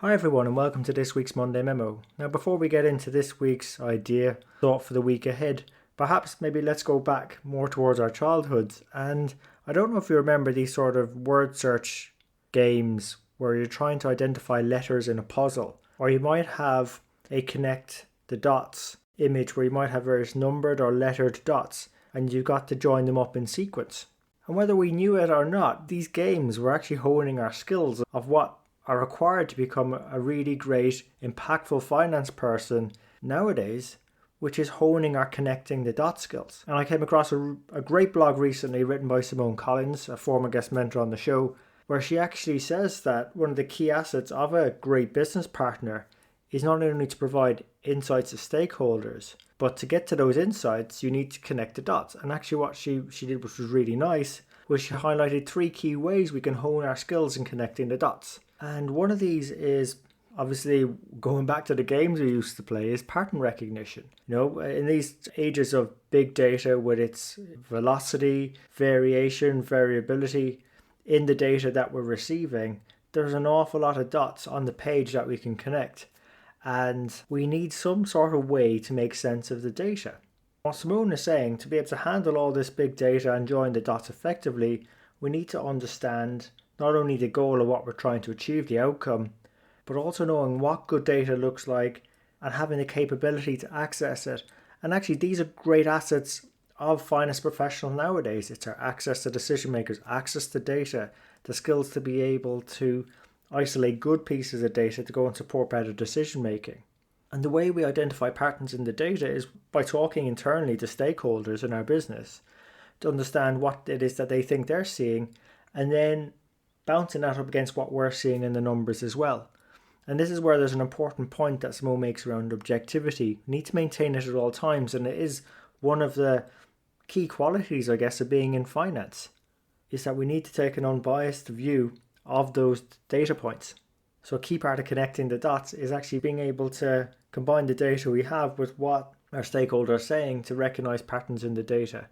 Hi everyone and welcome to this week's Monday Memo. Now before we get into this week's thought for the week ahead, perhaps maybe let's go back more towards our childhoods. And I don't know if you remember these sort of word search games where you're trying to identify letters in a puzzle, or you might have a connect the dots image where you might have various numbered or lettered dots and you've got to join them up in sequence. And whether we knew it or not, these games were actually honing our skills of what are required to become a really great, impactful finance person nowadays, which is honing our connecting the dot skills. And I came across a great blog recently written by Simone Collins, a former guest mentor on the show, where she actually says that one of the key assets of a great business partner is not only to provide insights to stakeholders, but to get to those insights, you need to connect the dots. And actually what she did, which was really nice, was she highlighted 3 key ways we can hone our skills in connecting the dots. And one of these is obviously going back to the games we used to play is pattern recognition. In these ages of big data with its velocity, variation, variability in the data that we're receiving, there's an awful lot of dots on the page that we can connect. And we need some sort of way to make sense of the data. What Simone is saying, to be able to handle all this big data and join the dots effectively, we need to understand not only the goal of what we're trying to achieve, the outcome, but also knowing what good data looks like and having the capability to access it. And actually, these are great assets of finance professionals nowadays. It's our access to decision makers, access to data, the skills to be able to isolate good pieces of data to go and support better decision making. And the way we identify patterns in the data is by talking internally to stakeholders in our business to understand what it is that they think they're seeing, and then bouncing that up against what we're seeing in the numbers as well. And this is where there's an important point that Simone makes around objectivity. We need to maintain it at all times, and it is one of the key qualities, I guess, of being in finance, is that we need to take an unbiased view of those data points. So a key part of connecting the dots is actually being able to combine the data we have with what our stakeholders are saying to recognize patterns in the data.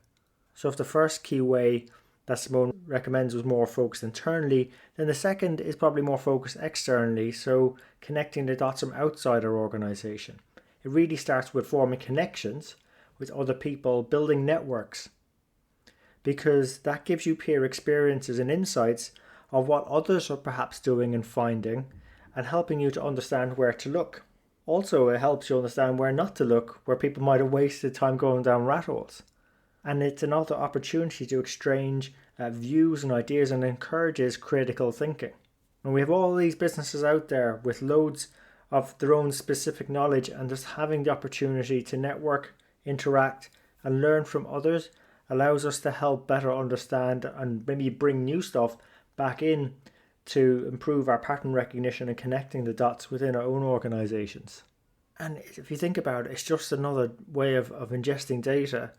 So if the first key way that Simone recommends was more focused internally, then the second is probably more focused externally, so connecting the dots from outside our organization. It really starts with forming connections with other people, building networks, because that gives you peer experiences and insights of what others are perhaps doing and finding, and helping you to understand where to look. Also, it helps you understand where not to look, where people might have wasted time going down rat holes. And it's another opportunity to exchange views and ideas, and encourages critical thinking. And we have all these businesses out there with loads of their own specific knowledge, and just having the opportunity to network, interact, and learn from others allows us to help better understand and maybe bring new stuff back in to improve our pattern recognition and connecting the dots within our own organizations. And if you think about it, it's just another way of ingesting data.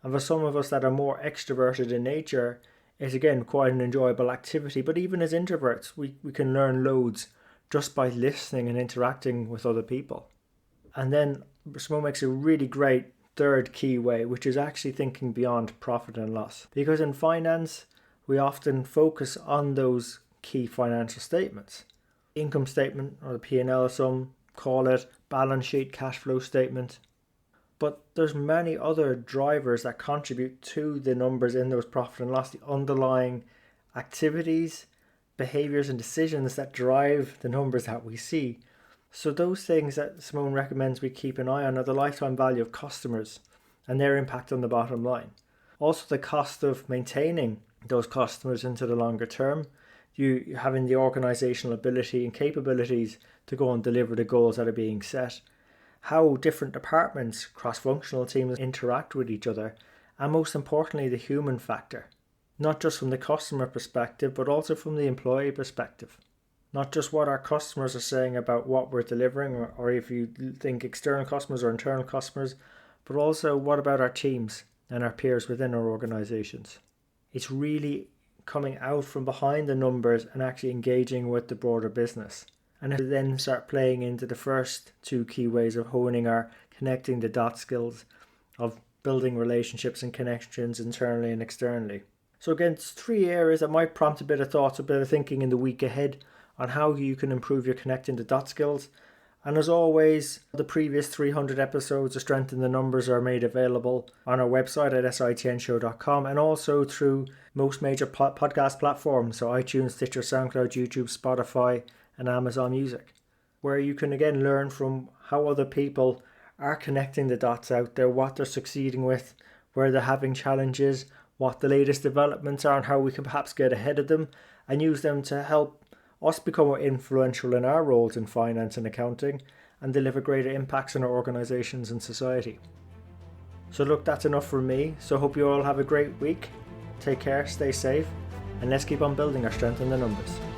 And for some of us that are more extroverted in nature, it's again quite an enjoyable activity. But even as introverts, we can learn loads just by listening and interacting with other people. And then Simone makes a really great third key way, which is actually thinking beyond profit and loss. Because in finance, we often focus on those key financial statements. Income statement, or the P&L, some call it balance sheet, cash flow statement. But there's many other drivers that contribute to the numbers in those profit and loss, the underlying activities, behaviors and decisions that drive the numbers that we see. So those things that Simone recommends we keep an eye on are the lifetime value of customers and their impact on the bottom line. Also the cost of maintaining those customers into the longer term, you having the organizational ability and capabilities to go and deliver the goals that are being set, how different departments, cross-functional teams interact with each other, and most importantly, the human factor. Not just from the customer perspective, but also from the employee perspective. Not just what our customers are saying about what we're delivering, or if you think external customers or internal customers, but also what about our teams and our peers within our organizations. It's really coming out from behind the numbers and actually engaging with the broader business. And then start playing into the first 2 key ways of honing our connecting the dot skills, of building relationships and connections internally and externally. So again, it's 3 areas that might prompt a bit of thoughts, a bit of thinking in the week ahead on how you can improve your connecting the dot skills. And as always, the previous 300 episodes of Strength in the Numbers are made available on our website at sitnshow.com and also through most major podcast platforms, so iTunes, Stitcher, SoundCloud, YouTube, Spotify, and Amazon Music, where you can again learn from how other people are connecting the dots out there, what they're succeeding with, where they're having challenges, what the latest developments are, and how we can perhaps get ahead of them and use them to help us become more influential in our roles in finance and accounting and deliver greater impacts on our organisations and society. So look, that's enough from me. So hope you all have a great week. Take care, stay safe, and let's keep on building our strength in the numbers.